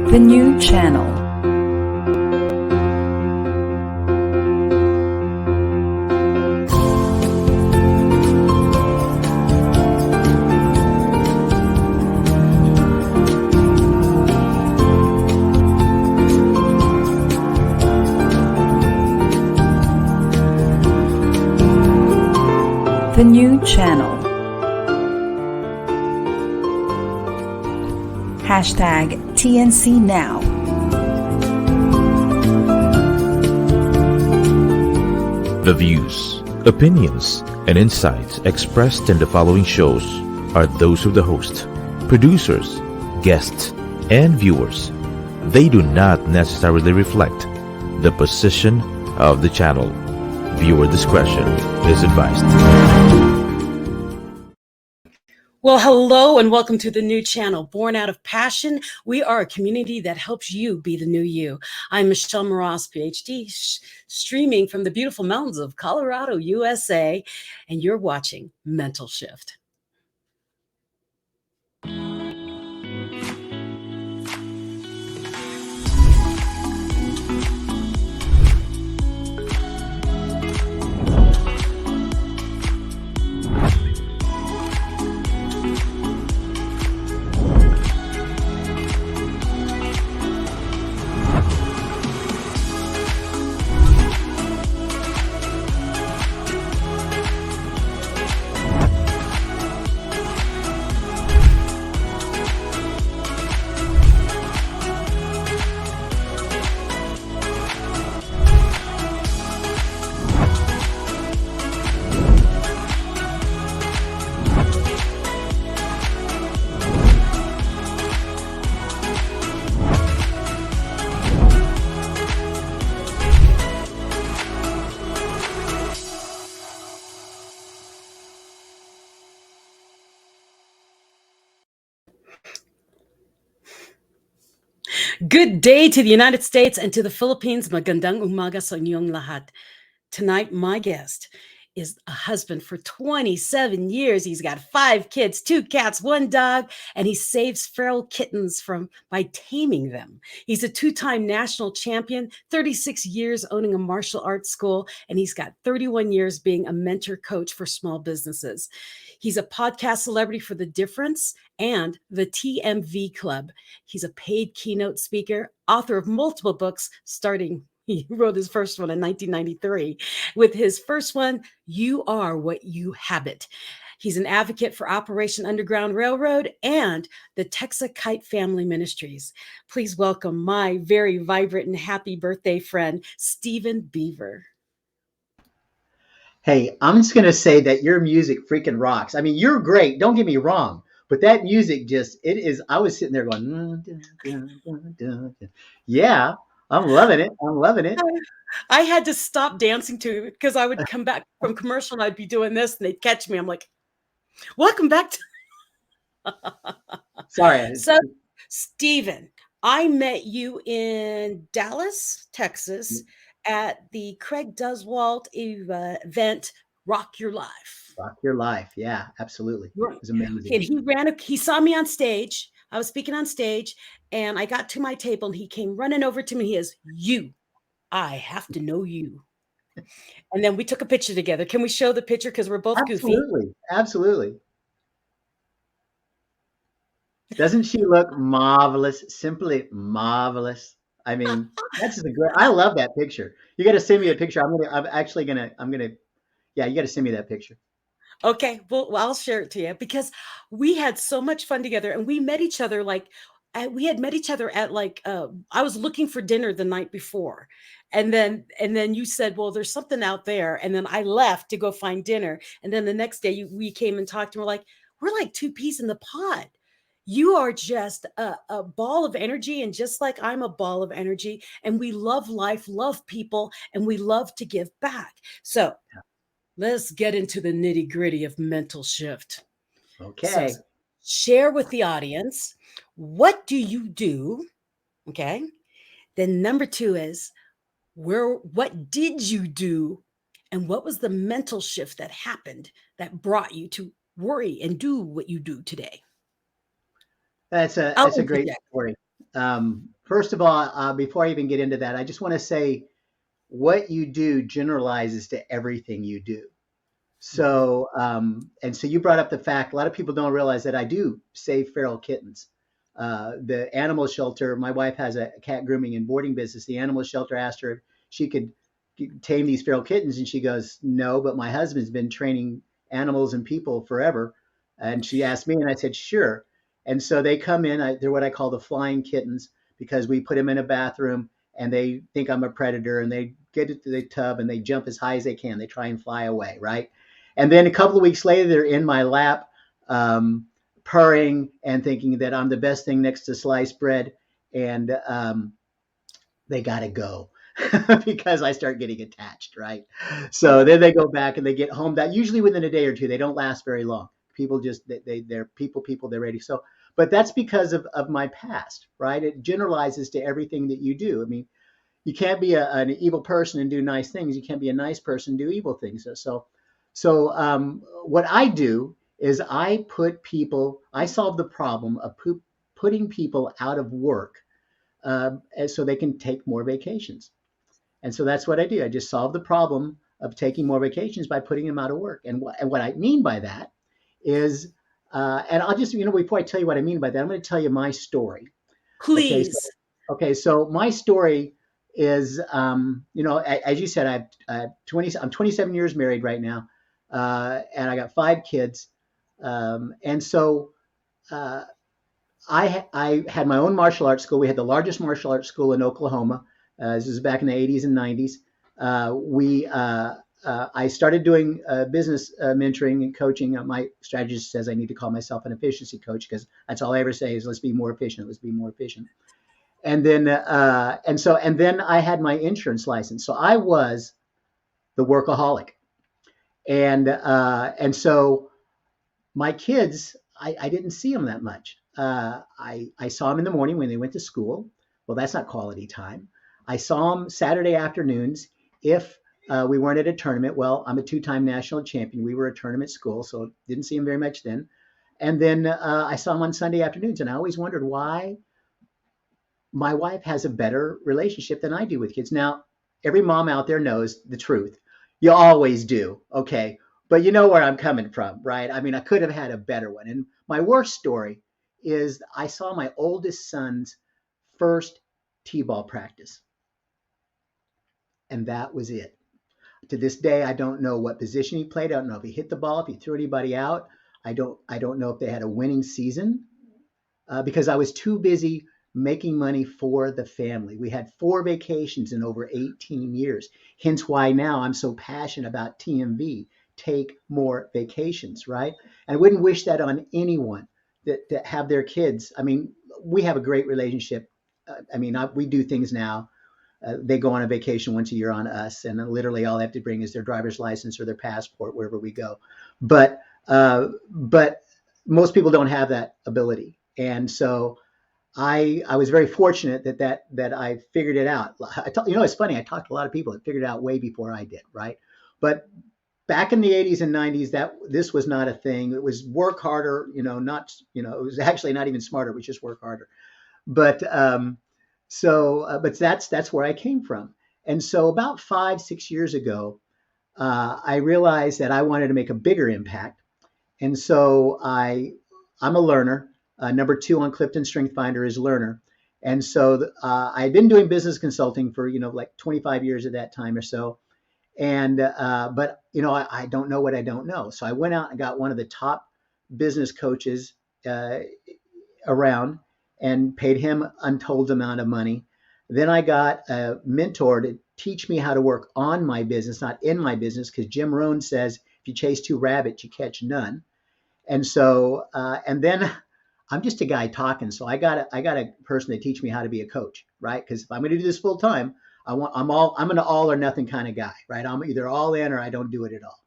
The new channel. The new channel. Hashtag TNCNow. The views, opinions, and insights expressed in the following shows are those of the host, producers, guests, and viewers. They do not necessarily reflect the position of the channel. Viewer discretion is advised. Well, hello and welcome to the new channel, Born Out of Passion. We are a community that helps you be the new you. I'm Michelle Mras, PhD, streaming from the beautiful mountains of Colorado, USA, and you're watching Mental Shift. Good day to the United States and to the Philippines. Magandang umaga sa inyong lahat. Tonight, my guest is a husband for 27 years. He's got 5 kids, 2 cats, 1 dog, and he saves feral kittens by taming them. He's a 2-time national champion, 36 years owning a martial arts school, and he's got 31 years being a mentor coach for small businesses. He's a podcast celebrity for The Difference and the TMV Club. He's a paid keynote speaker, author of multiple books, he wrote his first one in 1993. With his first one, You Are What You Habit. He's an advocate for Operation Underground Railroad and the Texas-Kite Family Ministries. Please welcome my very vibrant and happy birthday friend, Stephen Beaver. Hey, I'm just going to say that your music freaking rocks. I mean, you're great. Don't get me wrong. But that music I was sitting there going, yeah, I'm loving it. I'm loving it. I had to stop dancing to it because I would come back from commercial and I'd be doing this and they'd catch me. I'm like, welcome back to. Sorry. So, Stephen, I met you in Dallas, Texas at the Craig Duswalt event, Rock Your Life. Rock Your Life. Yeah, absolutely. It was amazing. And he saw me on stage. I was speaking on stage and I got to my table and he came running over to me. He is, I have to know you. And then we took a picture together. Can we show the picture? Because we're both goofy. Absolutely. Doesn't she look marvelous? Simply marvelous. I mean, that's just I love that picture. You got to send me a picture. You got to send me that picture. Okay. Well, I'll share it to you because we had so much fun together and we met each other at I was looking for dinner the night before. And then you said, well, there's something out there. And then I left to go find dinner. And then the next day we came and talked and we're like 2 peas in the pod. You are just a ball of energy. And just like I'm a ball of energy and we love life, love people, and we love to give back. So let's get into the nitty gritty of Mental Shift. Okay. So share with the audience. What do you do? Okay. Then number 2 is what did you do? And what was the mental shift that happened that brought you to worry and do what you do today? That's a great story. First of all, before I even get into that, I just want to say what you do generalizes to everything you do. So, and so you brought up the fact a lot of people don't realize that I do save feral kittens. The animal shelter, my wife has a cat grooming and boarding business. The animal shelter asked her if she could tame these feral kittens, and she goes, "No, but my husband's been training animals and people forever." And she asked me, and I said, "Sure." And so they come in. They're what I call the flying kittens because we put them in a bathroom, and they think I'm a predator, and they get into the tub and they jump as high as they can. They try and fly away, right? And then a couple of weeks later, they're in my lap, purring and thinking that I'm the best thing next to sliced bread. And they got to go because I start getting attached, right? So then they go back and they get home. That usually within a day or two. They don't last very long. People just, they're people, they're ready. So, but that's because of my past, right? It generalizes to everything that you do. I mean, you can't be an evil person and do nice things. You can't be a nice person and do evil things. So what I do is I solve the problem of putting people out of work so they can take more vacations. And so that's what I do. I just solve the problem of taking more vacations by putting them out of work. And what I mean by that is, and I'll just, before I tell you what I mean by that, I'm going to tell you my story. Please. So my story is, as you said, I'm 27 years married right now. And I got 5 kids. And so I had my own martial arts school. We had the largest martial arts school in Oklahoma. This was back in the 80s and 90s. I started doing business mentoring and coaching. My strategist says I need to call myself an efficiency coach because that's all I ever say is let's be more efficient. Let's be more efficient. And then and then I had my insurance license. So I was the workaholic. And so my kids, I didn't see them that much. I saw them in the morning when they went to school. Well, that's not quality time. I saw them Saturday afternoons if we weren't at a tournament. Well, I'm a 2-time national champion. We were a tournament school, so didn't see them very much then. And then I saw them on Sunday afternoons, and I always wondered why my wife has a better relationship than I do with kids. Now, every mom out there knows the truth. You always do, okay? But you know where I'm coming from, right? I mean, I could have had a better one. And my worst story is I saw my oldest son's first t-ball practice. And that was it. To this day, I don't know what position he played. I don't know if he hit the ball, if he threw anybody out. I don't know if they had a winning season because I was too busy making money for the family. We had 4 vacations in over 18 years. Hence why now I'm so passionate about TMV. Take more vacations, right? And I wouldn't wish that on anyone that have their kids. I mean, we have a great relationship. We do things now. They go on a vacation once a year on us, and literally all they have to bring is their driver's license or their passport wherever we go. But most people don't have that ability, and so I was very fortunate that I figured it out. It's funny. I talked to a lot of people that figured it out way before I did, right? But back in the 80s and 90s, this was not a thing. It was work harder, it was actually not even smarter. It was just work harder. But but that's where I came from. And so about 5-6 years ago, I realized that I wanted to make a bigger impact. And so I'm a learner. Number 2 on Clifton Strength Finder is learner. And so I'd been doing business consulting for, like 25 years at that time or so. And, but, I don't know what I don't know. So I went out and got one of the top business coaches around and paid him untold amount of money. Then I got a mentor to teach me how to work on my business, not in my business, because Jim Rohn says, if you chase 2 rabbits, you catch none. And so, and then I'm just a guy talking. So I got a person to teach me how to be a coach, right? Because if I'm going to do this full time, I'm an all or nothing kind of guy, right? I'm either all in or I don't do it at all.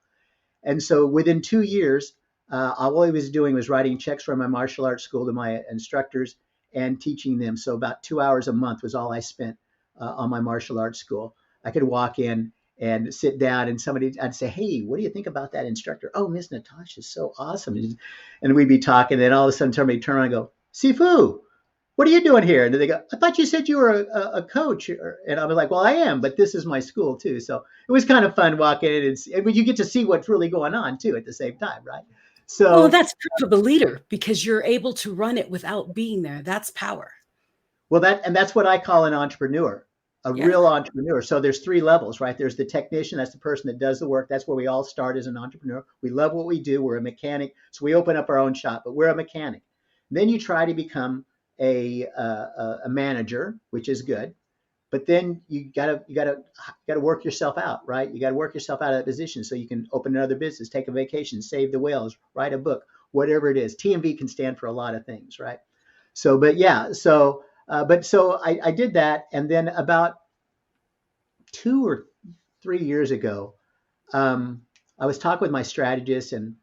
And so within 2 years, all I was doing was writing checks from my martial arts school to my instructors and teaching them. So about 2 hours a month was all I spent on my martial arts school. I could walk in and sit down and I'd say, hey, what do you think about that instructor? Oh, Miss Natasha's so awesome. And we'd be talking, and then all of a sudden somebody would turn around and go, Sifu, what are you doing here? And they go, I thought you said you were a coach. And I was like, well, I am, but this is my school too. So it was kind of fun walking in and you get to see what's really going on too at the same time, right? Well, So, that's proof of a leader because you're able to run it without being there. That's power. well, that's what I call an entrepreneur, a Yeah. real entrepreneur. So there's three levels, right? There's the technician. That's the person that does the work. That's where we all start as an entrepreneur. We love what we do. We're a mechanic. So we open up our own shop, but we're a mechanic. Then you try to become a manager, which is good. But then you gotta work yourself out, right? You gotta work yourself out of that position so you can open another business, take a vacation, save the whales, write a book, whatever it is. TMV can stand for a lot of things, right? So, but yeah, so I did that, and then about 2 or 3 years ago, I was talking with my strategist, and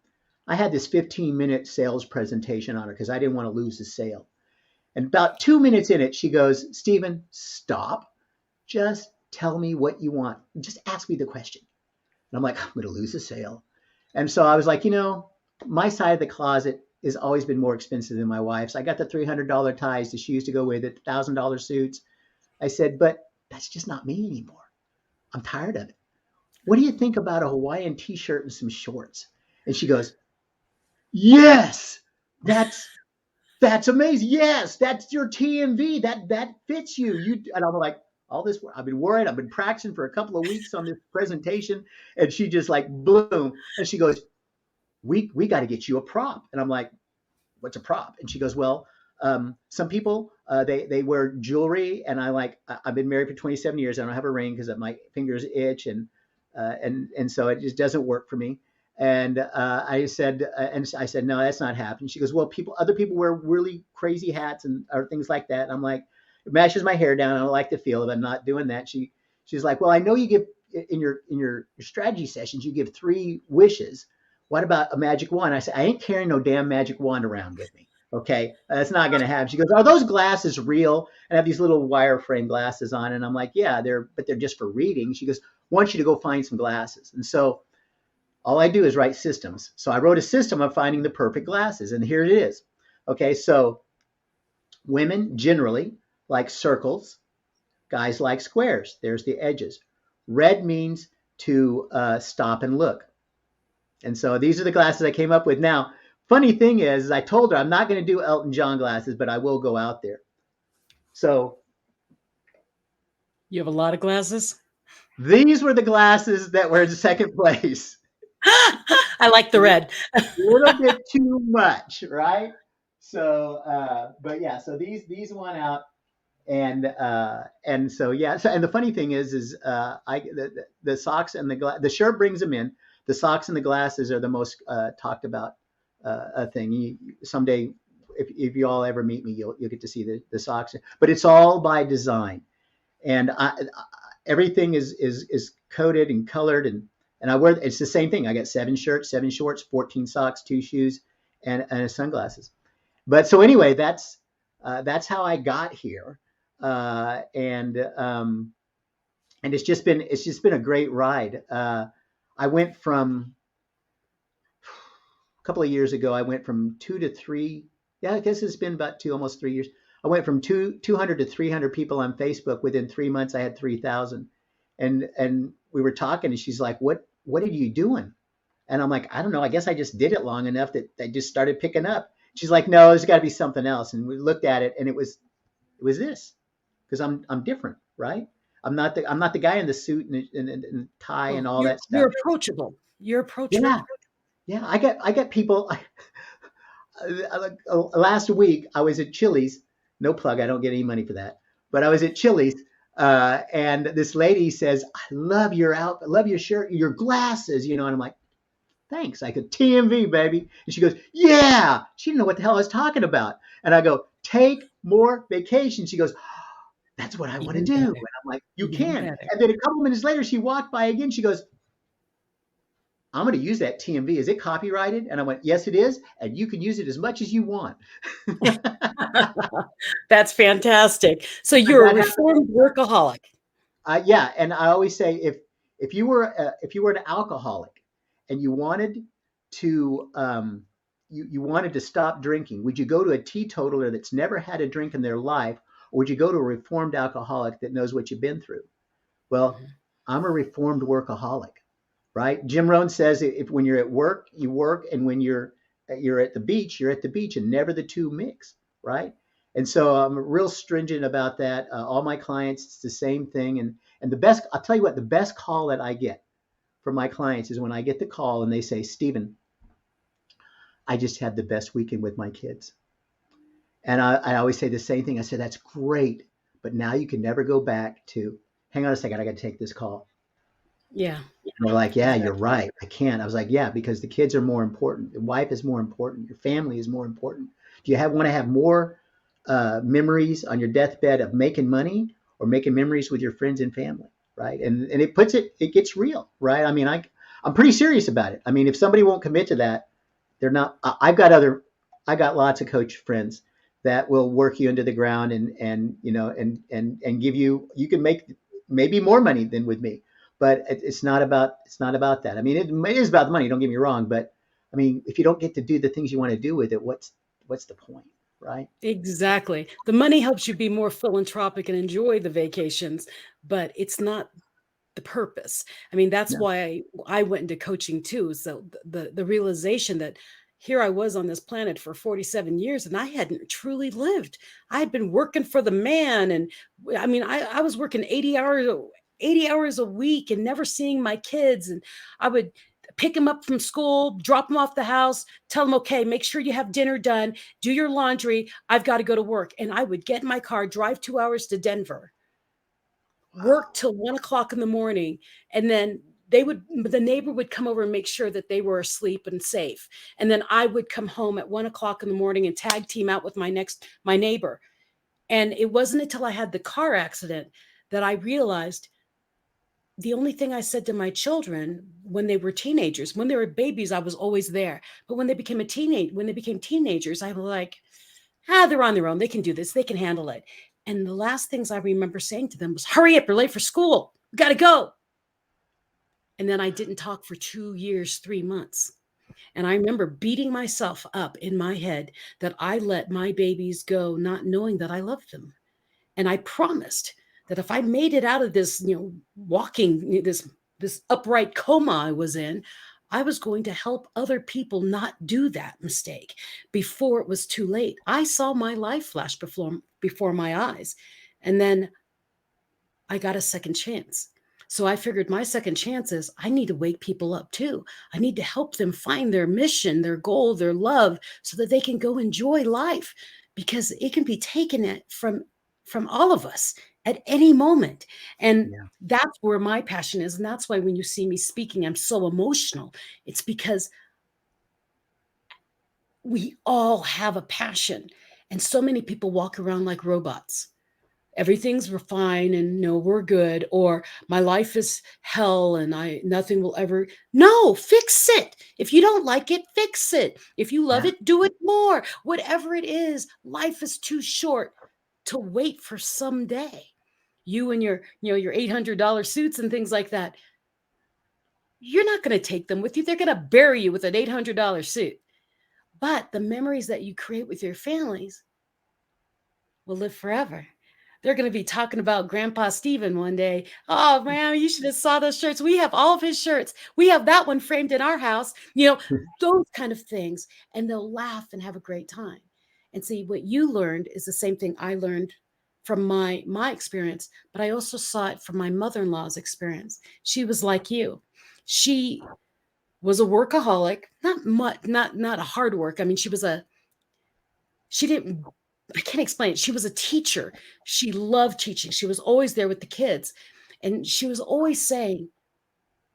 I had this 15-minute sales presentation on her because I didn't want to lose the sale. And about 2 minutes in it, she goes, Stephen, stop. Just tell me what you want. Just ask me the question. And I'm like, I'm going to lose a sale. And so I was like, my side of the closet has always been more expensive than my wife's. I got the $300 ties, the shoes to go with it, $1,000 suits. I said, but that's just not me anymore. I'm tired of it. What do you think about a Hawaiian t-shirt and some shorts? And she goes, yes, that's amazing. Yes, that's your TMV. That fits you. And I'm like, all this, I've been worried. I've been practicing for a couple of weeks on this presentation. And she just like, boom. And she goes, we got to get you a prop. And I'm like, what's a prop? And she goes, well, some people, they wear jewelry. And I've been married for 27 years. I don't have a ring because my fingers itch. And so it just doesn't work for me. And I said, no, that's not happening. She goes, well, other people wear really crazy hats or things like that. And I'm like, it mashes my hair down. I don't like the feel of it. I'm not doing that. She's like, well, I know you give in your strategy sessions, you give 3 wishes. What about a magic wand? I said, I ain't carrying no damn magic wand around with me. Okay, that's not going to happen. She goes, are those glasses real? And I have these little wireframe glasses on. And I'm like, yeah, they're just for reading. She goes, I want you to go find some glasses. And so all I do is write systems. So I wrote a system of finding the perfect glasses, and here it is. Okay, so women generally like circles, guys like squares. There's the edges. Red means to stop and look. And so these are the glasses I came up with. Now, funny thing is I told her I'm not going to do Elton John glasses, but I will go out there. So You have a lot of glasses? these were the glasses that were in second place. I like the red. A little bit too much, right? So, but yeah, so these went out, and so yeah. So, and the funny thing is the socks and the shirt brings them in. The socks and the glasses are the most talked about thing. Someday, if you all ever meet me, you'll get to see the socks. But it's all by design, and everything is coded and colored and I wear, it's the same thing. I got 7 shirts, 7 shorts, 14 socks, 2 shoes, and sunglasses. But so anyway, that's how I got here, and it's just been a great ride. I went from a couple of years ago. I went from 2 to 3. Yeah, I guess it's been about almost 3 years. I went from 200 to 300 people on Facebook. Within 3 months, I had 3,000, and we were talking, and she's like, what are you doing? And I'm like, I don't know. I guess I just did it long enough that they just started picking up. She's like, no, there's got to be something else. And we looked at it, and it was this, because I'm different, right? I'm not the guy in the suit and tie and all that stuff. You're approachable. You're approachable. Yeah. I get people. Last week I was at Chili's. No plug. I don't get any money for that. But I was at Chili's. And this lady says, I love your outfit, love your shirt, your glasses, and I'm like, thanks. I could TMV, baby. And she goes, yeah. She didn't know what the hell I was talking about. And I go, take more vacation. She goes, that's what I want to do. And I'm like, you can. And then a couple minutes later, she walked by again. She goes, I'm going to use that TMV. Is it copyrighted? And I went, yes, it is. And you can use it as much as you want. That's fantastic. So you're a reformed workaholic. Yeah. And I always say, if you were an alcoholic and you wanted to you wanted to stop drinking, would you go to a teetotaler that's never had a drink in their life, or would you go to a reformed alcoholic that knows what you've been through? Well, I'm a reformed workaholic, right? Jim Rohn says if when you're at work, you work, and when you're at the beach, you're at the beach, and never the two mix, right? And so I'm real stringent about that. All my clients, it's the same thing. And the best, I'll tell you what, the best call that I get from my clients is when I get the call and they say, Stephen, I just had the best weekend with my kids. And I always say the same thing. I said, that's great, but now you can never go back to, hang on a second, I got to take this call. Yeah. And they're like, yeah, you're right. I can't. I was like, yeah, because the kids are more important. Your wife is more important. Your family is more important. Do you want to have more memories on your deathbed of making money, or making memories with your friends and family, right? And it gets real, right? I mean, I'm pretty serious about it. I mean, if somebody won't commit to that, they're not. I got lots of coach friends that will work you into the ground and give you can make maybe more money than with me, but it's not about that. I mean, it is about the money. Don't get me wrong, but I mean, if you don't get to do the things you want to do with it, what's the point, right? Exactly. The money helps you be more philanthropic and enjoy the vacations, but it's not the purpose. I mean, that's No. why I went into coaching too. So the realization that here I was on this planet for 47 years and I hadn't truly lived. I had been working for the man. And I mean, I was working 80 hours a week and never seeing my kids. And I would pick them up from school, drop them off the house, tell them, okay, make sure you have dinner done, do your laundry. I've got to go to work. And I would get in my car, drive 2 hours to Denver, work till 1 o'clock in the morning. And then the neighbor would come over and make sure that they were asleep and safe. And then I would come home at 1 o'clock in the morning and tag team out with my neighbor. And it wasn't until I had the car accident that I realized the only thing I said to my children when they were teenagers, when they were babies, I was always there. But when they became teenagers, I was like, they're on their own. They can do this. They can handle it. And the last things I remember saying to them was, hurry up, you're late for school. We got to go. And then I didn't talk for 2 years, 3 months. And I remember beating myself up in my head that I let my babies go, not knowing that I loved them. And I promised that if I made it out of this, walking this upright coma I was in, I was going to help other people not do that mistake before it was too late. I saw my life flash before my eyes. And then I got a second chance. So I figured my second chance is I need to wake people up too. I need to help them find their mission, their goal, their love, so that they can go enjoy life, because it can be taken from all of us at any moment. And that's where my passion is. And that's why when you see me speaking, I'm so emotional. It's because we all have a passion. And so many people walk around like robots. Everything's fine and we're good, or my life is hell and nothing will ever. No, fix it. If you don't like it, fix it. If you love it, do it more. Whatever it is, life is too short to wait for someday. You and your $800 suits and things like that, you're not going to take them with you. They're going to bury you with an $800 suit. But the memories that you create with your families will live forever. They're going to be talking about Grandpa Stephen one day. Oh, man, you should have saw those shirts. We have all of his shirts. We have that one framed in our house, those kind of things. And they'll laugh and have a great time. And see, what you learned is the same thing I learned from my experience, but I also saw it from my mother-in-law's experience. She was like you. She was a workaholic, not a hard work. I mean, I can't explain it. She was a teacher. She loved teaching. She was always there with the kids. And she was always saying,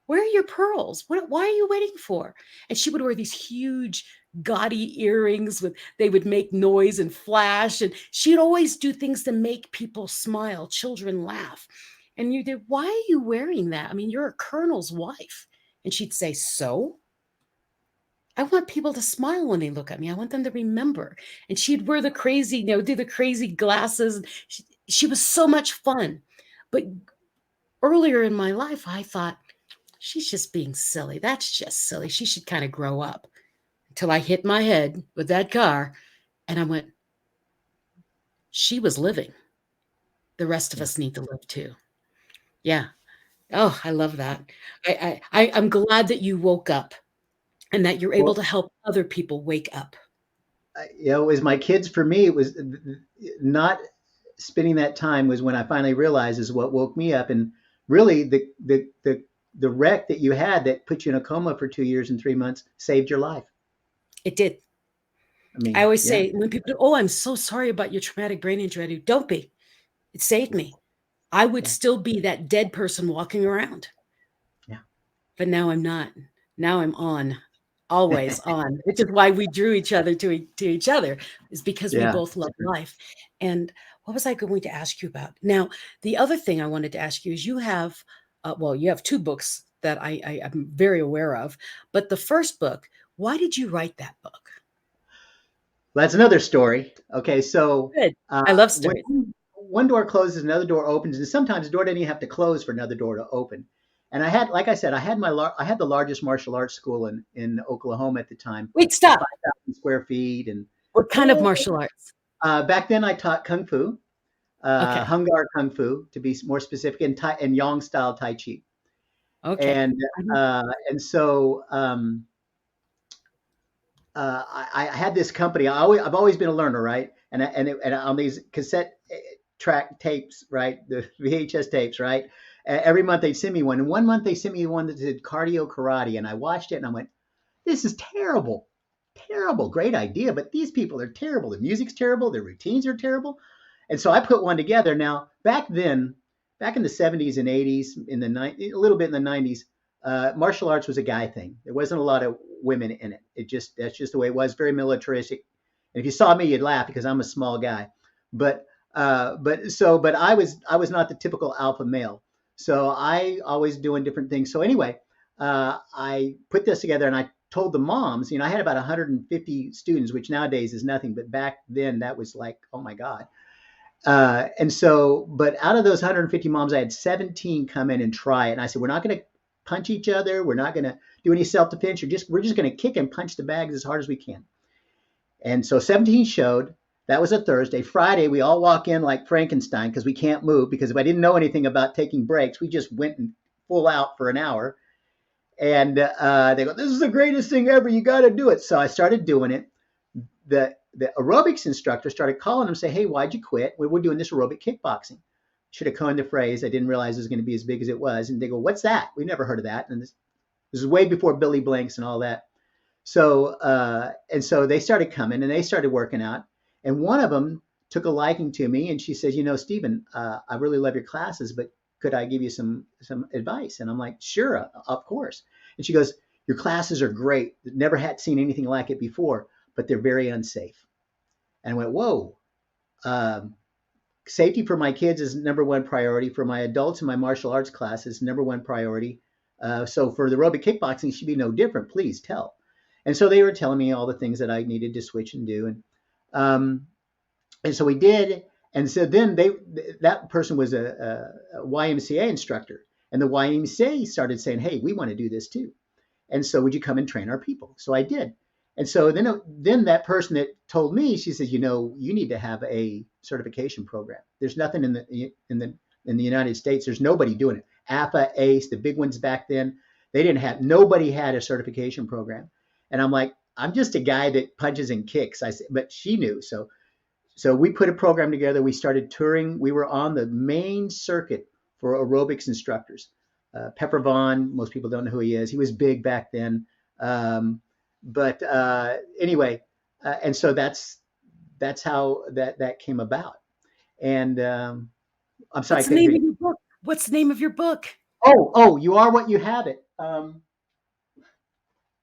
where are your pearls? Why are you waiting for? And she would wear these huge, gaudy earrings they would make noise and flash. And she'd always do things to make people smile, children laugh. And you did, why are you wearing that? I mean, you're a colonel's wife. And she'd say, so? I want people to smile when they look at me. I want them to remember. And she'd wear the crazy, do the crazy glasses. She was so much fun. But earlier in my life, I thought, she's just being silly. That's just silly. She should kind of grow up. till I hit my head with that car. And I went, she was living. The rest of Yeah. us need to live too. Yeah. Oh, I love that. I'm glad that you woke up and that you're able Well, to help other people wake up. it was my kids for me. It was not spending that time was when I finally realized is what woke me up. And really, the wreck that you had that put you in a coma for 2 years and 3 months saved your life. It did. I I mean, always yeah, say when people, oh, I'm so sorry about your traumatic brain injury. Don't be. It saved me. I would yeah, still be that dead person walking around, yeah, but now I'm not. Now I'm on, always on, which is why we drew each other to each other, is because we yeah. both love life. And what was I going to ask you about? Now, the other thing I wanted to ask you is you have, well, you have two books that I'm very aware of, but the first book, why did you write that book? Well, that's another story. Okay, so Good. I love when stories. one door closes, another door opens, and sometimes the door didn't even have to close for another door to open. And I had, like I said, I had the largest martial arts school in Oklahoma at the time, Wait, with stop. 5,000 square feet. And What kind of martial arts? back then, I taught kung fu, Okay. Hungar kung fu to be more specific, and Yang style Tai Chi. Okay. And so I had this company. I've always been a learner, right? And on these cassette track tapes, right, the VHS tapes, right. Every month they'd send me one, and one month they sent me one that did cardio karate, and I watched it and I went, "This is terrible, terrible. Great idea, but these people are terrible. The music's terrible. Their routines are terrible." And so I put one together. Now back then, back in the 70s and 80s, a little bit in the 90s, martial arts was a guy thing. There wasn't a lot of women in it. That's just the way it was. Very militaristic. And if you saw me, you'd laugh because I'm a small guy. But but I was not the typical alpha male. So I always doing different things. So anyway, I put this together and I told the moms. I had about 150 students, which nowadays is nothing, but back then that was like, oh my God. And so, but out of those 150 moms, I had 17 come in and try it. And I said, we're not going to punch each other. We're not going to do any self-defense. We're just going to kick and punch the bags as hard as we can. And so 17 showed. That was a Thursday. Friday, we all walk in like Frankenstein because we can't move, because if I didn't know anything about taking breaks, we just went and full out for an hour. And they go, "This is the greatest thing ever. You got to do it." So I started doing it. The aerobics instructor started calling them, say, "Hey, why'd you quit?" We're doing this aerobic kickboxing. Should have coined the phrase. I didn't realize it was going to be as big as it was. And they go, "What's that? We've never heard of that." And this is way before Billy Blanks and all that. So and so they started coming and they started working out. And one of them took a liking to me, and she says, "Stephen, I really love your classes, but could I give you some advice?" And I'm like, "Sure, of course." And she goes, "Your classes are great. Never had seen anything like it before, but they're very unsafe." And I went, "Whoa." Safety for my kids is number one priority. For my adults in my martial arts classes, number one priority. So for the aerobic kickboxing, it should be no different. Please tell. And so they were telling me all the things that I needed to switch and do. And so we did. And so then that person was a YMCA instructor. And the YMCA started saying, "Hey, we want to do this too. And so would you come and train our people?" So I did. And so then that person that told me, she says, "You need to have a certification program. There's nothing in the United States. There's nobody doing it. APA, ACE, the big ones back then, nobody had a certification program." And I'm like, "I'm just a guy that punches and kicks." I said, but she knew. So we put a program together. We started touring. We were on the main circuit for aerobics instructors. Pepper Vaughn, most people don't know who he is. He was big back then. But anyway, and so that's how that came about. And I'm sorry, I What's the couldn't hear name of you. your book? What's the name of your book? Oh, you are what you have it.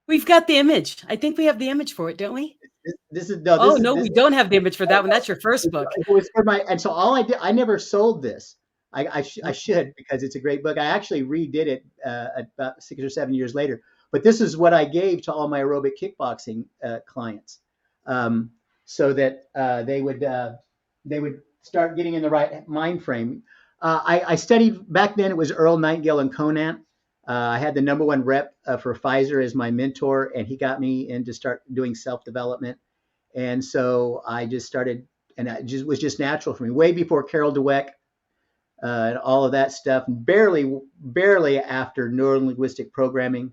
We've got the image. I think we have the image for it, don't we? This is no, Oh, this is no, this. we don't have the image for that one. That's your first book. It was for my, and so all I did, I never sold this. I should, because it's a great book. I actually redid it about 6 or 7 years later. But this is what I gave to all my aerobic kickboxing clients, so that they would start getting in the right mind frame. I studied back then. It was Earl Nightingale and Conant. I had the number one rep for Pfizer as my mentor, and he got me in to start doing self-development. And so I just started, and it just was just natural for me. Way before Carol Dweck and all of that stuff, barely after neuro-linguistic programming,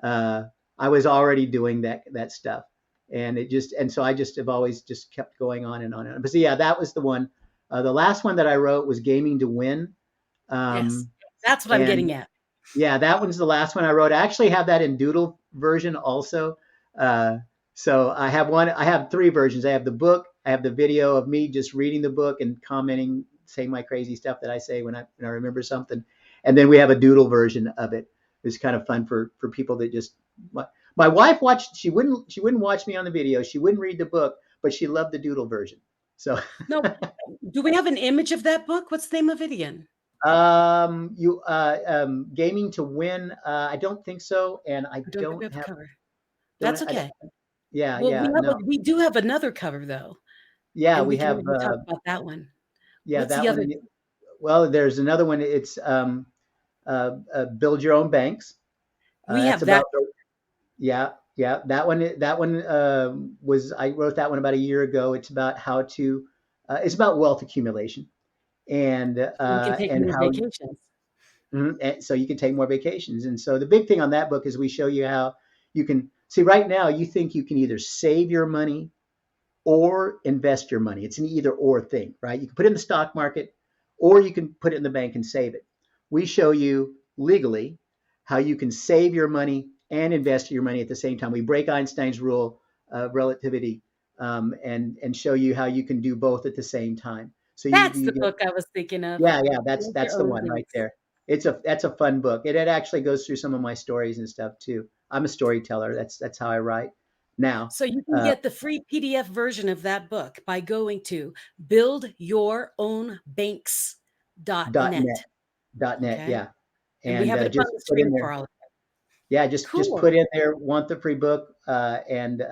I was already doing that stuff. And so I just have always just kept going on and on and on. But so yeah, that was the one. The last one that I wrote was Gaming to Win. Yes, that's what I'm And getting at. yeah, that one's the last one I wrote. I actually have that in Doodle version also. So I have three versions. I have the book, I have the video of me just reading the book and commenting, saying my crazy stuff that I say when I remember something. And then we have a Doodle version of it. It's kind of fun for people that just, my wife watched, she wouldn't watch me on the video. She wouldn't read the book, but she loved the Doodle version. So No, do we have an image of that book? What's the name of it again? Gaming to Win. I don't think so. And I Don't think we have have, the cover. That's okay. yeah, Well, yeah, no. we do have another cover though. Yeah, And we we can have, maybe talk about that one. yeah, What's that the one. other? Well, there's another one. It's Build Your Own Banks. We That's have that. about, yeah, that one. I wrote that one about a year ago. It's about how to, it's about wealth accumulation and We can take more how, vacations. and so you can take more vacations. And so the big thing on that book is we show you how you can see right now. You think you can either save your money or invest your money. It's an either or thing, right? You can put it in the stock market or you can put it in the bank and save it. We show you legally how you can save your money and invest your money at the same time. We break Einstein's rule of relativity and show you how you can do both at the same time. So That's you the get, book I was thinking of. yeah, Build that's Your the Own one right Banks. there. That's a fun book. It actually goes through some of my stories and stuff too. I'm a storyteller. That's how I write now. So you can get the free PDF version of that book by going to buildyourownbanks.net. .net, Okay. yeah. And we And have it up on just the put in screen for there, all of yeah, you. just Cool. put in there, want the free book, and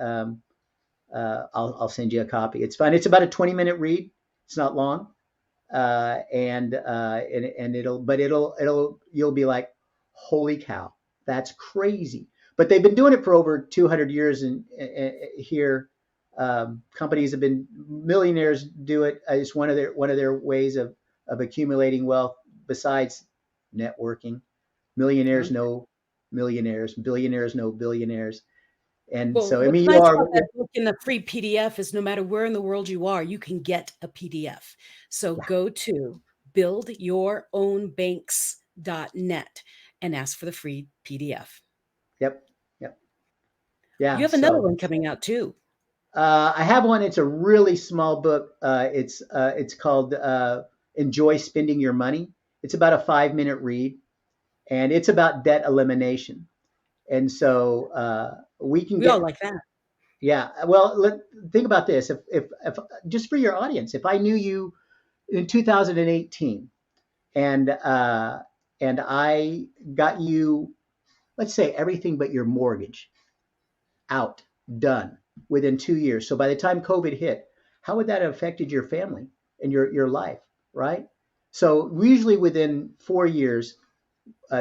I'll send you a copy. It's fun. It's about a 20-minute read. It's not long, and you'll be like, holy cow, that's crazy. But they've been doing it for over 200 years, and here companies have been, millionaires do it. It's one of their ways of accumulating wealth besides networking. Millionaires Okay. know millionaires, billionaires know billionaires. And Well, so, I what's mean, you nice are, about that book in the free PDF is no matter where in the world you are, you can get a PDF. So go to buildyourownbanks.net and ask for the free PDF. yep. Yeah. You have another So, one coming out too. I have one. It's a really small book. It's called Enjoy Spending Your Money. It's about a 5-minute read, and it's about debt elimination. And so we can We all get, like that. yeah. Well, think about this. If just for your audience, if I knew you in 2018 and I got you, let's say everything but your mortgage out, done within 2 years. So by the time COVID hit, how would that have affected your family and your life, right? So usually within 4 years,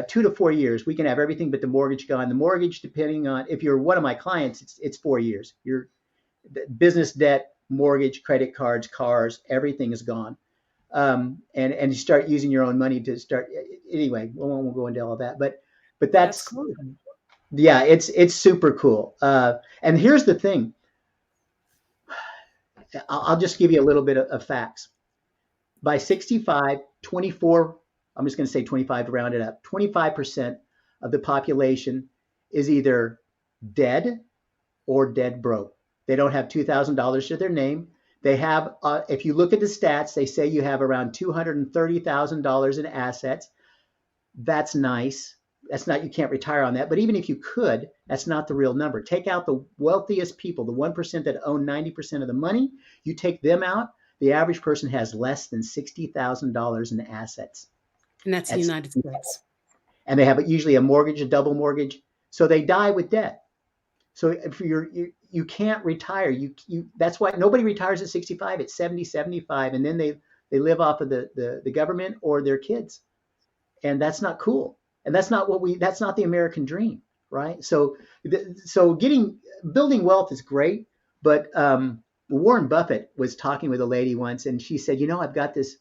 2 to 4 years, we can have everything but the mortgage gone. The mortgage, depending on if you're one of my clients, it's 4 years. Your business debt, mortgage, credit cards, cars, everything is gone. And you start using your own money to start. Anyway, we won't go into all that, but That's that's, cool. yeah, it's super cool. And here's the thing. I'll just give you a little bit of facts. By 65, 24, I'm just going to say 25 to round it up, 25% of the population is either dead or dead broke. They don't have $2,000 to their name. They have, if you look at the stats, they say you have around $230,000 in assets. That's nice. That's not, you can't retire on that. But even if you could, that's not the real number. Take out the wealthiest people, the 1% that own 90% of the money. You take them out, the average person has less than $60,000 in assets. And that's the That's, United States. and they have usually a mortgage, a double mortgage. So they die with debt. So if you can't retire, that's why nobody retires at 65, at 70, 75, and then they live off of the government or their kids. And that's not cool. And that's not the American dream, right? So building wealth is great, but Warren Buffett was talking with a lady once, and she said, I've got this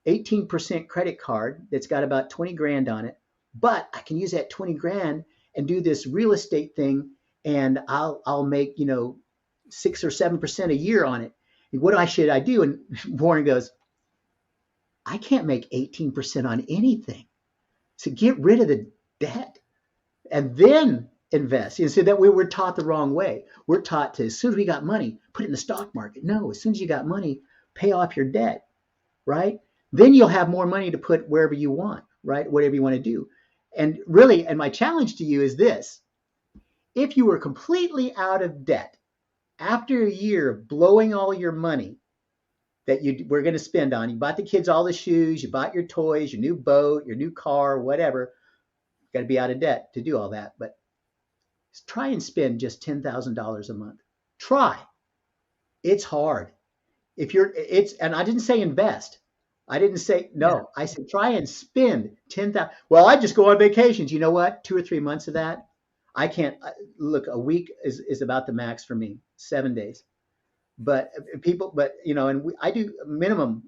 18% credit card that's got about 20 grand on it, but I can use that 20 grand and do this real estate thing, and I'll make 6 or 7% a year on it. What should I do? And Warren goes, I can't make 18% on anything. So get rid of the debt and then invest. So that we were taught the wrong way. We're taught to, as soon as we got money, put it in the stock market. No, as soon as you got money, pay off your debt, right? Then you'll have more money to put wherever you want, right? Whatever you want to do. And really, and my challenge to you is this. If you were completely out of debt after a year of blowing all your money that you were going to spend on, you bought the kids all the shoes, you bought your toys, your new boat, your new car, whatever, you got to be out of debt to do all that. But try and spend just $10,000 a month. Try. It's hard. And I didn't say invest. I didn't say, no, I said, try and spend $10,000. Well, I just go on vacations. You know what? 2 or 3 months of that. I can't look, a week is about the max for me, 7 days. But I do a minimum,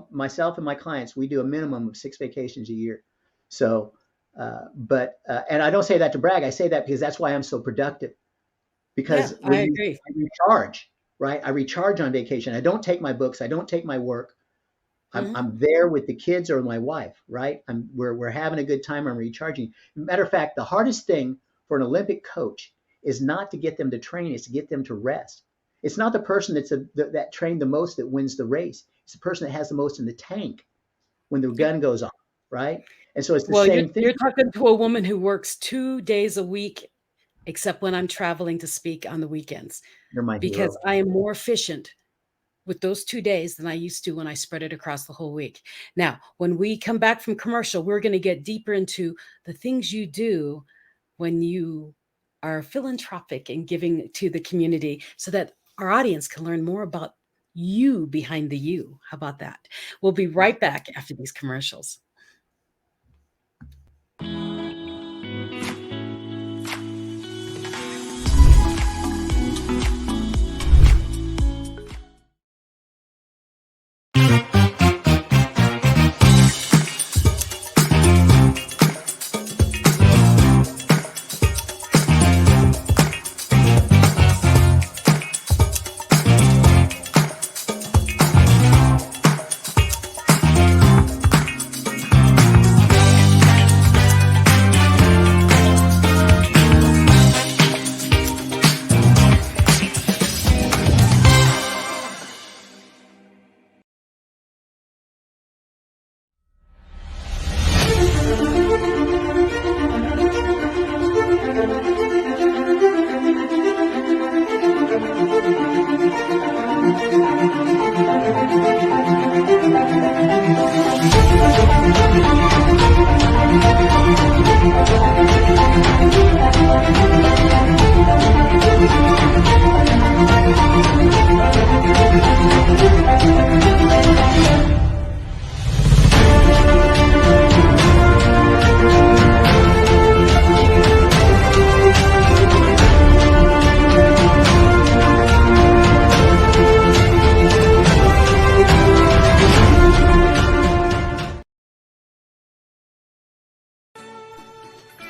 myself and my clients, we do a minimum of 6 vacations a year. So, and I don't say that to brag. I say that because that's why I'm so productive. Because I agree. I recharge, right? I recharge on vacation. I don't take my books. I don't take my work. I'm there with the kids or my wife, right? We're having a good time. I'm recharging. Matter of fact, the hardest thing for an Olympic coach is not to get them to train, it's to get them to rest. It's not the person that trained the most that wins the race. It's the person that has the most in the tank when the gun goes off, right? And so it's the same thing. You're talking to a woman who works 2 days a week, except when I'm traveling to speak on the weekends. You're my hero. Because I am more efficient with those 2 days than I used to when I spread it across the whole week. Now, when we come back from commercial, we're going to get deeper into the things you do when you are philanthropic and giving to the community so that our audience can learn more about you behind the you. How about that? We'll be right back after these commercials.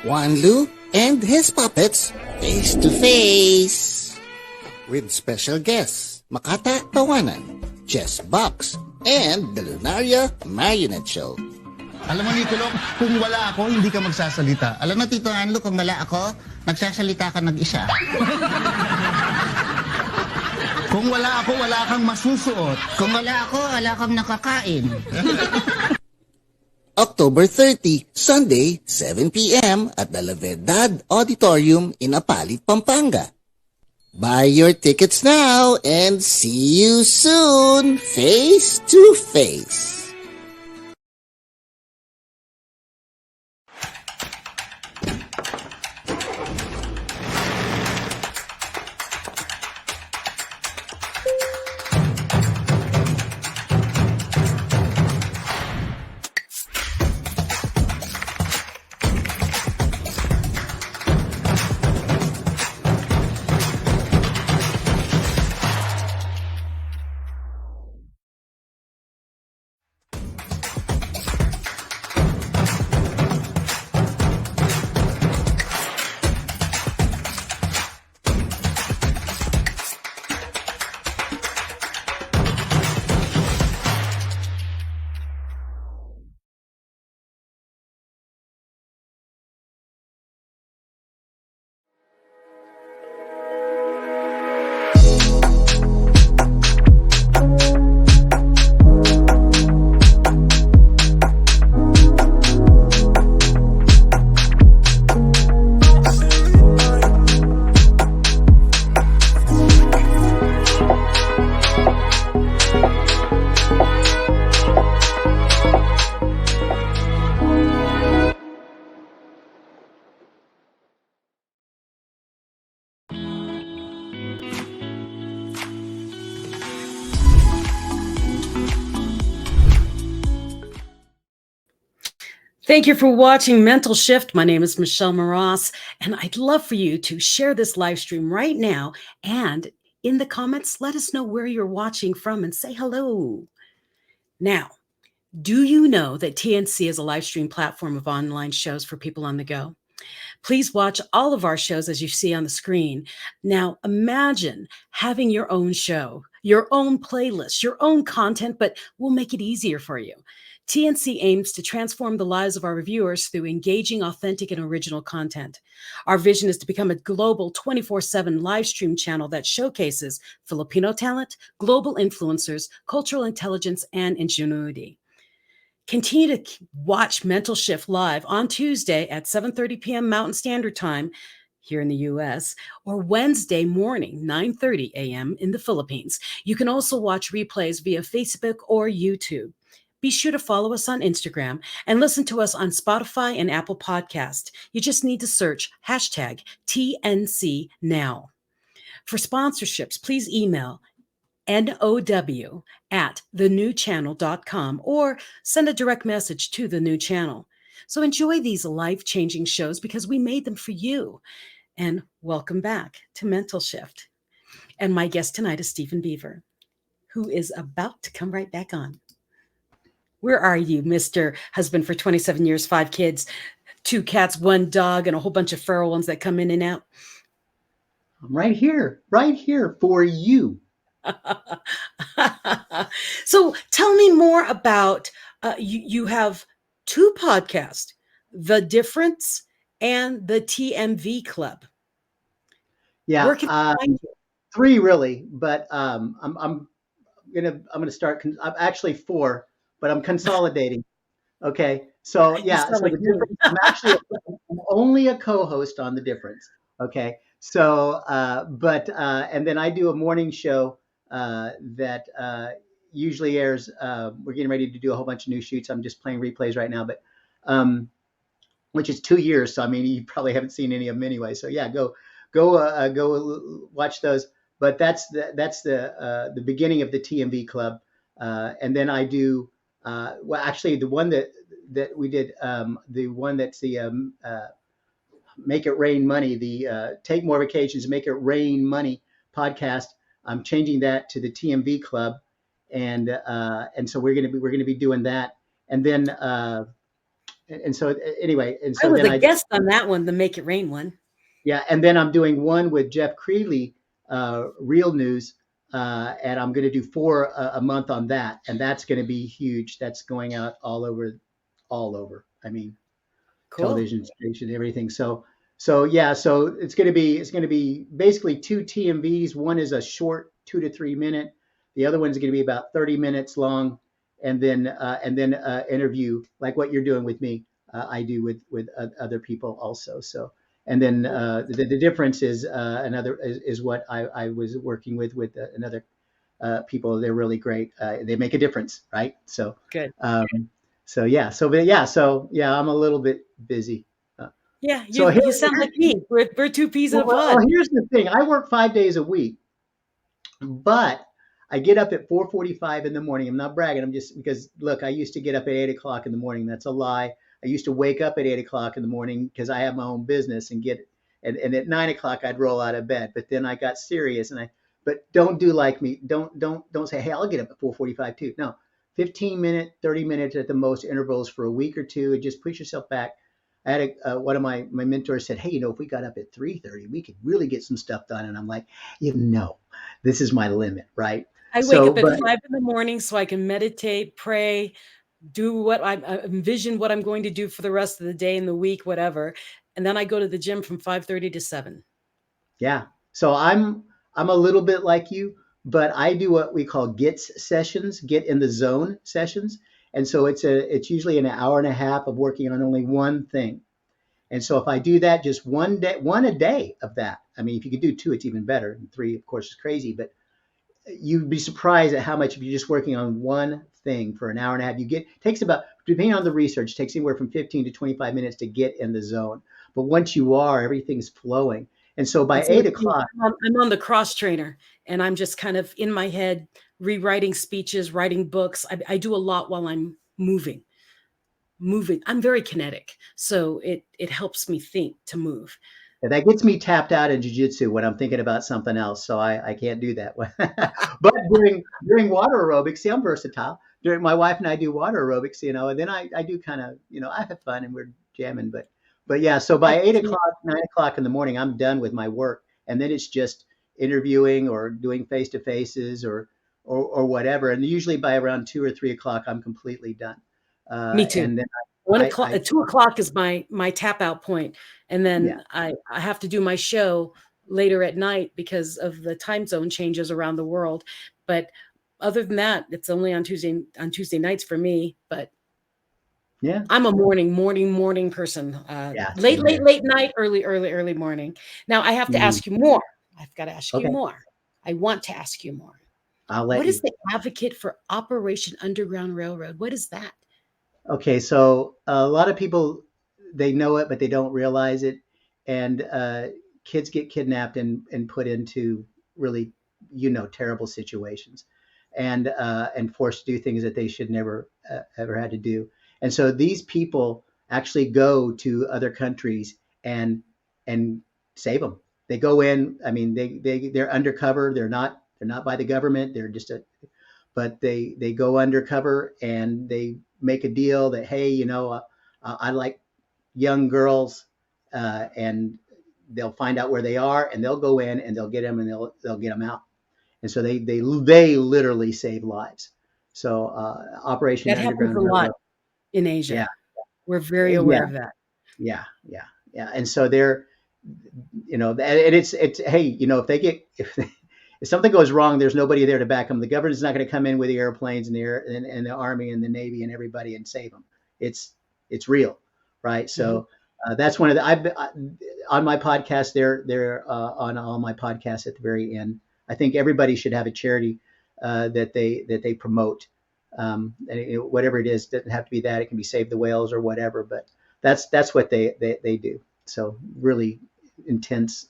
Juan Lu and his puppets face to face with special guests Makata Tawanan, Jess Box, and the Lunaria Marionette Show. Alam mo, Nico, kung wala ako, hindi ka magsasalita. Alam mo, Tito Anlo, kung wala ako, nagsasalita ka nag-isa. Kung wala ako, wala kang masusuot. Kung wala ako, wala kang nakakain. October 30, Sunday, 7 p.m. at the La Verdad Auditorium in Apalit, Pampanga. Buy your tickets now and see you soon, face to face. Thank you for watching Mental Shift. My name is Michelle Mras, and I'd love for you to share this live stream right now. And in the comments, let us know where you're watching from and say hello. Now, do you know that TNC is a live stream platform of online shows for people on the go? Please watch all of our shows as you see on the screen. Now, imagine having your own show, your own playlist, your own content, but we'll make it easier for you. TNC aims to transform the lives of our reviewers through engaging, authentic, and original content. Our vision is to become a global 24/7 live stream channel that showcases Filipino talent, global influencers, cultural intelligence, and ingenuity. Continue to watch Mental Shift live on Tuesday at 7:30 p.m. Mountain Standard Time here in the US, or Wednesday morning, 9:30 a.m. in the Philippines. You can also watch replays via Facebook or YouTube. Be sure to follow us on Instagram and listen to us on Spotify and Apple Podcast. You just need to search hashtag TNCNow. For sponsorships, please email now@thenewchannel.com or send a direct message to the new channel. So enjoy these life-changing shows because we made them for you. And welcome back to Mental Shift. And my guest tonight is Stephen Beaver, who is about to come right back on. Where are you, Mr. Husband for 27 years, 5 kids, 2 cats, 1 dog, and a whole bunch of feral ones that come in and out? I'm right here for you. So tell me more about, you have 2 podcasts, The Difference and the TMV Club. Yeah, Where can I find you? 3 really, but I'm gonna start. I'm actually 4, but I'm consolidating. Okay, so You yeah, sound so like the me. difference. I'm only a co-host on the difference. Okay, so and then I do a morning show that usually airs. We're getting ready to do a whole bunch of new shoots. I'm just playing replays right now, but which is 2 years. So I mean, you probably haven't seen any of them anyway. So yeah, go watch those. But that's the beginning of the TMV Club, and then I do. Well, actually, the one that we did, the one that's the Make It Rain Money, the Take More Vacations, Make It Rain Money podcast. I'm changing that to the TMV Club, and so we're gonna be doing that, and then and so anyway, and I so was then a guest on that one, the Make It Rain one. yeah, and then I'm doing one with Jeff Creeley, Real News, and I'm going to do 4 a month on that, and that's going to be huge. That's going out all over. I mean, Cool. television station, everything. So yeah, so it's going to be basically 2 TMVs. One is a short 2 to 3 minute. The other one's going to be about 30 minutes long, and then interview like what you're doing with me. I do with other people also. So. And then the difference is is what I was working with another people. They're really great. They make a difference, right? So Good. So yeah, I'm a little bit busy. Yeah, So you sound like me. We're 2 peas in a pod. here's the thing. I work 5 days a week, but I get up at 4:45 in the morning. I'm not bragging. I'm just because look, I used to get up at 8 o'clock in the morning. That's a lie. I used to wake up at 8 o'clock in the morning because I have my own business and and at 9 o'clock I'd roll out of bed. But then I got serious but don't do like me. Don't say, hey, I'll get up at 4:45 too. No, 15-minute, 30 minutes at the most intervals for a week or 2, and just push yourself back. I had one of my mentors said, hey, if we got up at 3:30, we could really get some stuff done. And I'm like, this is my limit, right? I wake up at 5 in the morning so I can meditate, pray, do what I envision what I'm going to do for the rest of the day and the week, whatever. And then I go to the gym from 5:30 to 7. Yeah. So I'm a little bit like you, but I do what we call GETS sessions, get in the zone sessions. And so it's usually an hour and a half of working on only one thing. And so if I do that just one a day of that, I mean, if you could do 2, it's even better. And 3, of course, is crazy, but you'd be surprised at how much if you're just working on one thing for an hour and a half, takes about, depending on the research, takes anywhere from 15 to 25 minutes to get in the zone. But once you are, everything's flowing. And so by 8 o'clock, I'm on the cross trainer and I'm just kind of in my head, rewriting speeches, writing books. I do a lot while I'm moving. moving. I'm very kinetic, so it helps me think to move. And that gets me tapped out in jiu-jitsu when I'm thinking about something else. So I can't do that. But during water aerobics, see, I'm versatile. During my wife and I do water aerobics, and then I do kind of, I have fun and we're jamming. But yeah, so by 8 o'clock, 9 o'clock in the morning, I'm done with my work. And then it's just interviewing or doing face-to-faces or whatever. And usually by around 2 or 3 o'clock, I'm completely done. Me too. And then 1 o'clock, I 2 o'clock is my tap out point, and yeah. then I have to do my show later at night because of the time zone changes around the world. But other than that, it's only on Tuesday nights for me. But Yeah. I'm a morning person. Yeah. Late Same here. late night, early morning. Now I have to Mm, ask you more. I've got to ask you okay. more. I want to ask you more. I'll let What is you. the Advocate for Operation Underground Railroad? What is that? Okay, so a lot of people, they know it, but they don't realize it. And kids get kidnapped and put into really, terrible situations, and forced to do things that they should never ever had to do. And so these people actually go to other countries and save them. They go in. I mean, they're undercover. They're not by the government. They're just but they go undercover and they make a deal that, hey, I like young girls, and they'll find out where they are and they'll go in and they'll get them and they'll get them out. And so they literally save lives. So Operation That happens Underground a lot Railroad. in Yeah, Asia. We're very aware yeah, of that. yeah. And so they're, and it's hey, if something goes wrong, there's nobody there to back them. The government's not going to come in with the airplanes and the army and the navy and everybody and save them. It's real, right? Mhm. So that's one of the on my podcast. They're on all my podcasts at the very end. I think everybody should have a charity that they promote. And whatever it is, doesn't have to be that. It can be Save the Whales or whatever. But that's what they do. So really intense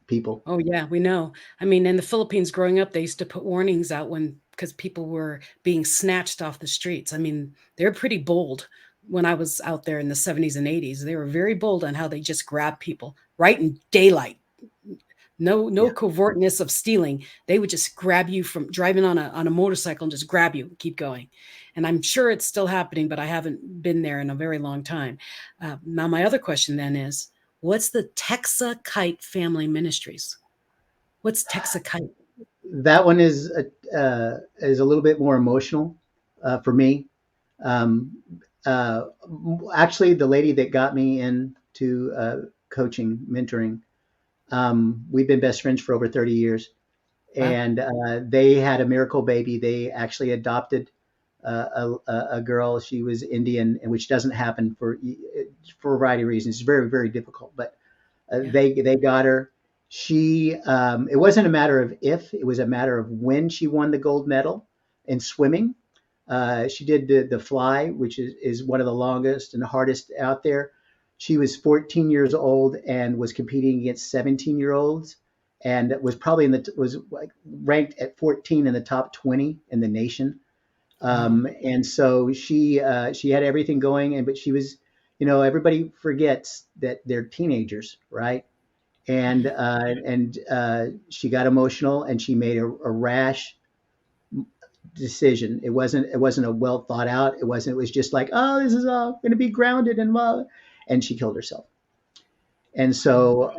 people. Oh yeah, we know. I mean, in the Philippines growing up, they used to put warnings out because people were being snatched off the streets. I mean, they're pretty bold. When I was out there in the 70s and 80s, they were very bold on how they just grab people right in daylight. No Yeah. covertness of stealing. They would just grab you from driving on a motorcycle and just grab you and keep going. And I'm sure it's still happening, but I haven't been there in a very long time. Now, my other question then is, what's the Texakite Family Ministries? What's Texakite? That one is a little bit more emotional for me. Um, uh, Actually, the lady that got me into coaching, mentoring, we've been best friends for over 30 years. Wow. And they had a miracle baby. They actually adopted a girl. She was Indian, and which doesn't happen for a variety of reasons. It's very, very difficult. But Yeah. they got her. She it wasn't a matter of if, it was a matter of when she won the gold medal in swimming. She did the fly, which is one of the longest and hardest out there. She was 14 years old and was competing against 17-year-olds, and was probably was like ranked at 14 in the top 20 in the nation. Wow. And so she had everything going, but she was, everybody forgets that they're teenagers, right? And she got emotional and she made a rash decision. It wasn't a well thought out. It was just like, oh, this is all going to be grounded and love, and she killed herself. And so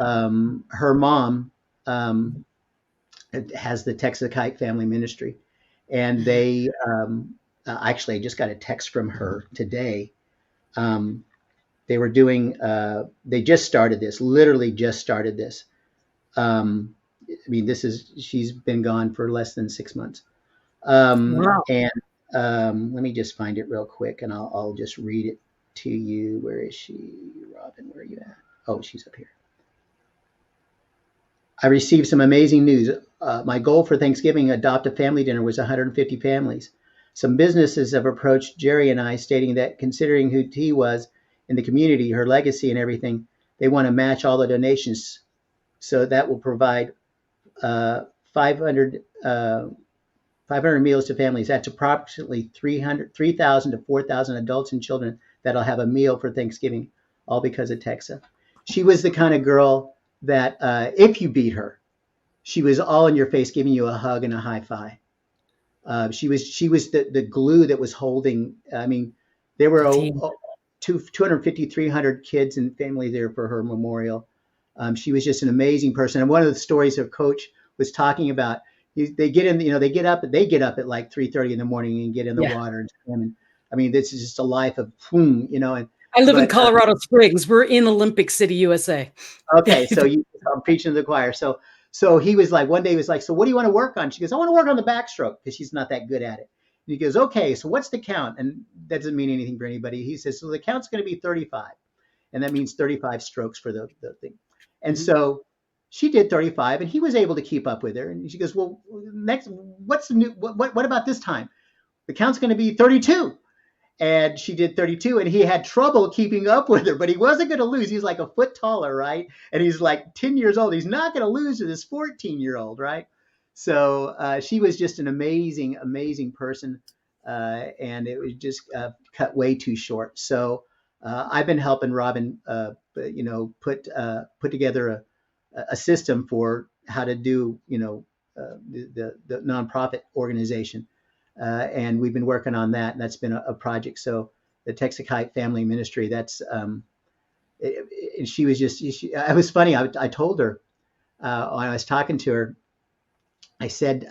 her mom has the Texakite Family Ministry, and they actually I just got a text from her today. Um, they were doing. They just started this. Literally just started this. I mean, she's been gone for less than 6 months. Wow. And let me just find it real quick, and I'll just read it to you. Where is she, Robin? Where are you at? Oh, she's up here. I received some amazing news. My goal for Thanksgiving Adopt a Family dinner was 150 families. Some businesses have approached Jerry and I, stating that considering who he was in the community, her legacy and everything, they want to match all the donations. So that will provide 500 500 meals to families. That's approximately 3,000 to 4,000 adults and children that'll have a meal for Thanksgiving, all because of Texa. She was the kind of girl that if you beat her, she was all in your face, giving you a hug and a high five. She was the glue that was holding. I mean, there were 250, 300 kids and families there for her memorial. She was just an amazing person. And one of the stories her coach was talking about, they get up at like 3:30 in the morning and get in the water and swim. And I mean, this is just a life of I live in Colorado Springs. We're in Olympic City, USA. Okay, so I'm preaching to the choir. So he was like, one day he was like, so what do you want to work on? She goes, I want to work on the backstroke because she's not that good at it. And he goes, okay, so what's the count? And that doesn't mean anything for anybody. He says, so the count's going to be 35. And that means 35 strokes for the thing. And so she did 35 and he was able to keep up with her. And she goes, well, next, what's the new, what about this time? The count's going to be 32. And she did 32 and he had trouble keeping up with her, but he wasn't going to lose. He's like a foot taller, right? And he's like 10 years old. He's not going to lose to this 14-year-old, right? So she was just an amazing, amazing person. And it was just cut way too short. So I've been helping Robin, put together a system for how to do, the nonprofit organization. And we've been working on that, and that's been a project. So the Texas Family Ministry, that's, and she was just, it was funny. I told her, when I was talking to her, I said,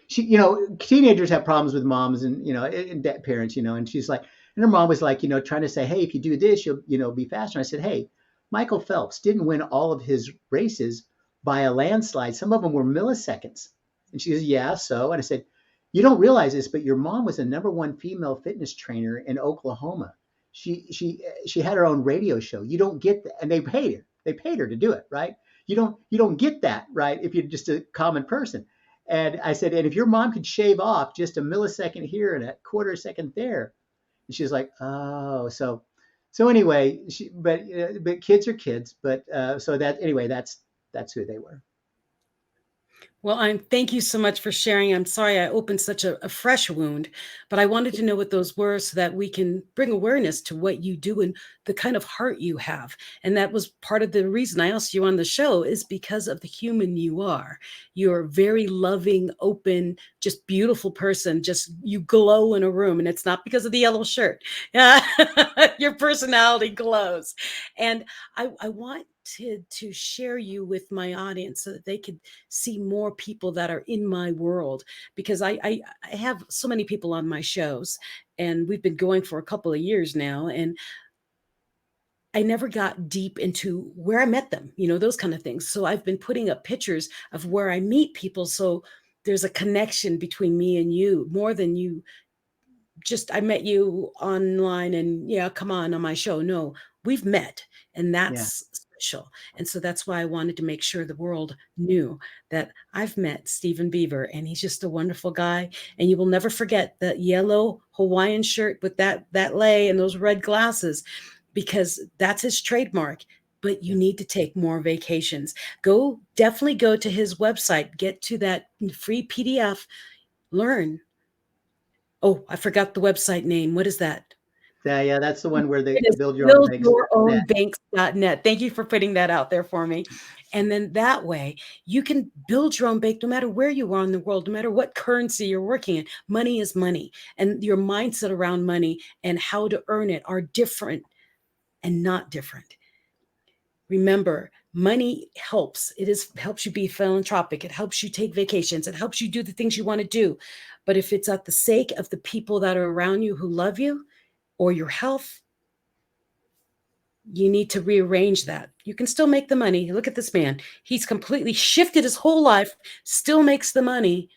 teenagers have problems with moms and, and parents, and she's like, and her mom was like, trying to say, hey, if you do this, you'll be faster. And I said, hey, Michael Phelps didn't win all of his races by a landslide. Some of them were milliseconds. And she says, yeah, so, and I said, you don't realize this, but your mom was the #1 female fitness trainer in Oklahoma. She had her own radio show. You don't get that, and they paid her. They paid her to do it, right? You don't get that, right? If you're just a common person. And I said, and if your mom could shave off just a millisecond here and a quarter second there, and she's like, oh, so anyway, but kids are kids. But so that anyway, that's who they were. Well, thank you so much for sharing. I'm sorry I opened such a fresh wound, but I wanted to know what those were so that we can bring awareness to what you do and the kind of heart you have. And that was part of the reason I asked you on the show, is because of the human you are. You're a very loving, open, just beautiful person. Just you glow in a room, and it's not because of the yellow shirt. Your personality glows. And I want to share you with my audience so that they could see more people that are in my world, because I have so many people on my shows, and we've been going for a couple of years now, and I never got deep into where I met them, those kind of things. So I've been putting up pictures of where I meet people, so there's a connection between me and you, more than you just I met you online and come on my show. No, we've met, and that's special. And so that's why I wanted to make sure the world knew that I've met Stephen Beaver, and he's just a wonderful guy. And you will never forget that yellow Hawaiian shirt with that lei and those red glasses, because that's his trademark. But you need to take more vacations. Definitely go to his website, get to that free PDF, learn. Oh, I forgot the website name. What is that? Yeah, that's the one where they build your own banks.net. Thank you for putting that out there for me. And then that way you can build your own bank no matter where you are in the world, no matter what currency you're working in. Money is money, and your mindset around money and how to earn it are different and not different. Remember, money helps. Helps you be philanthropic. It helps you take vacations. It helps you do the things you want to do. But if it's at the sake of the people that are around you who love you or your health, you need to rearrange that. You can still make the money. Look at this man. He's completely shifted his whole life, still makes the money,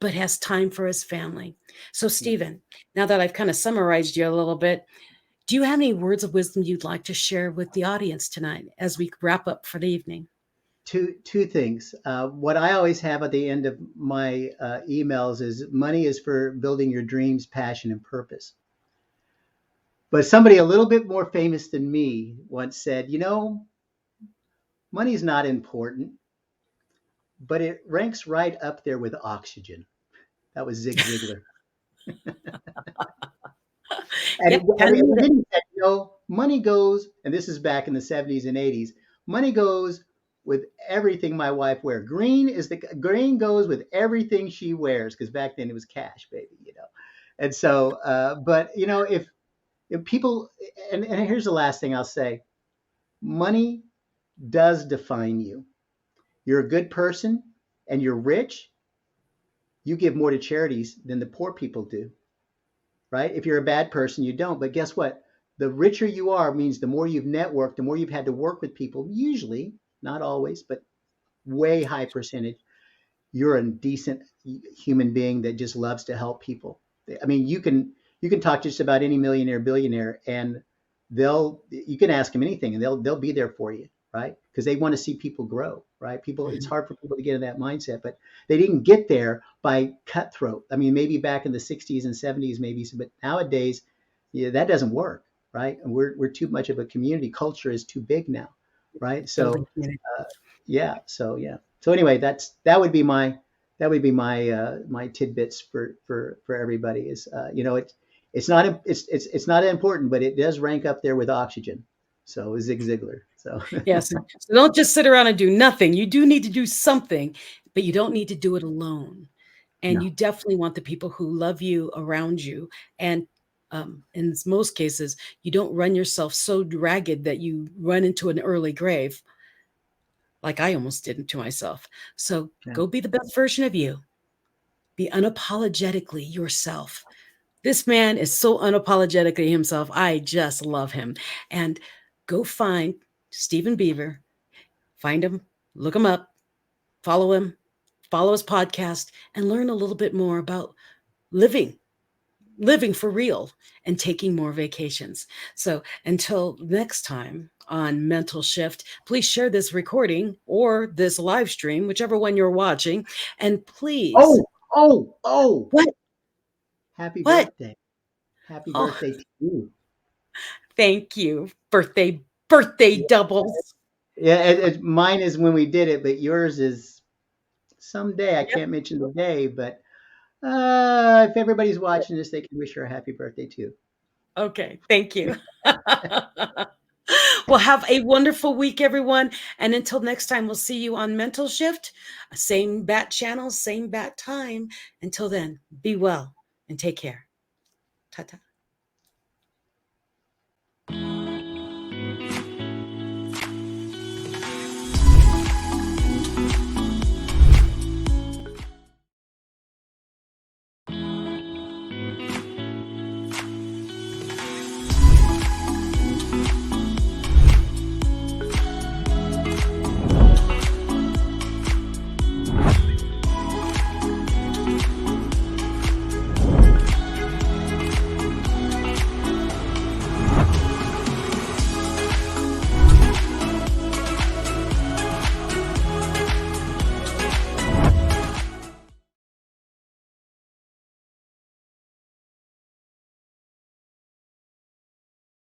but has time for his family. So, Stephen, now that I've kind of summarized you a little bit, do you have any words of wisdom you'd like to share with the audience tonight as we wrap up for the evening? Two things. What I always have at the end of my emails is money is for building your dreams, passion, and purpose. But somebody a little bit more famous than me once said, money is not important, but it ranks right up there with oxygen. That was Zig Ziglar. Yep, And kind of need it. then he said, money goes, and this is back in the 70s and 80s. Money goes with everything my wife wears. Green goes with everything she wears, because back then it was cash, baby. And so, but if people, and here's the last thing I'll say: money does define you. You're a good person and you're rich, you give more to charities than the poor people do, right? If you're a bad person, you don't. But guess what? The richer you are means the more you've networked, the more you've had to work with people, usually, not always, but way high percentage, you're a decent human being that just loves to help people. I mean, you can talk to just about any millionaire, billionaire, and you can ask them anything and they'll be there for you, right? Because they want to see people grow, right? It's hard for people to get in that mindset, but they didn't get there by cutthroat. I mean, maybe back in the 60s and 70s, maybe, but nowadays, that doesn't work, right? And we're too much of a community. Culture is too big now, right? Building So community. yeah. So anyway, that would be my my tidbits for everybody is it's not important, but it does rank up there with oxygen. So Zig Ziglar. So Yes. So don't just sit around and do nothing. You do need to do something, but you don't need to do it alone. And No. you definitely want the people who love you around you. And in most cases, you don't run yourself so ragged that you run into an early grave, like I almost did to myself. So Yeah. go be the best version of you. Be unapologetically yourself. This man is so unapologetically himself. I just love him. And go find Stephen Beaver, find him, look him up, follow his podcast, and learn a little bit more about living for real and taking more vacations. So until next time on Mental Shift, please share this recording or this live stream, whichever one you're watching. And please, Oh! what? Happy What? birthday! Happy Oh, birthday to you! thank you. Birthday Yeah, doubles. mine is when we did it, but yours is someday. I Yep. can't mention the day, but if everybody's watching this, they can wish her a happy birthday too. Okay. Thank you. Well, have a wonderful week, everyone. And until next time, we'll see you on Mental Shift. Same bat channel, same bat time. Until then, be well and take care. Ta-ta.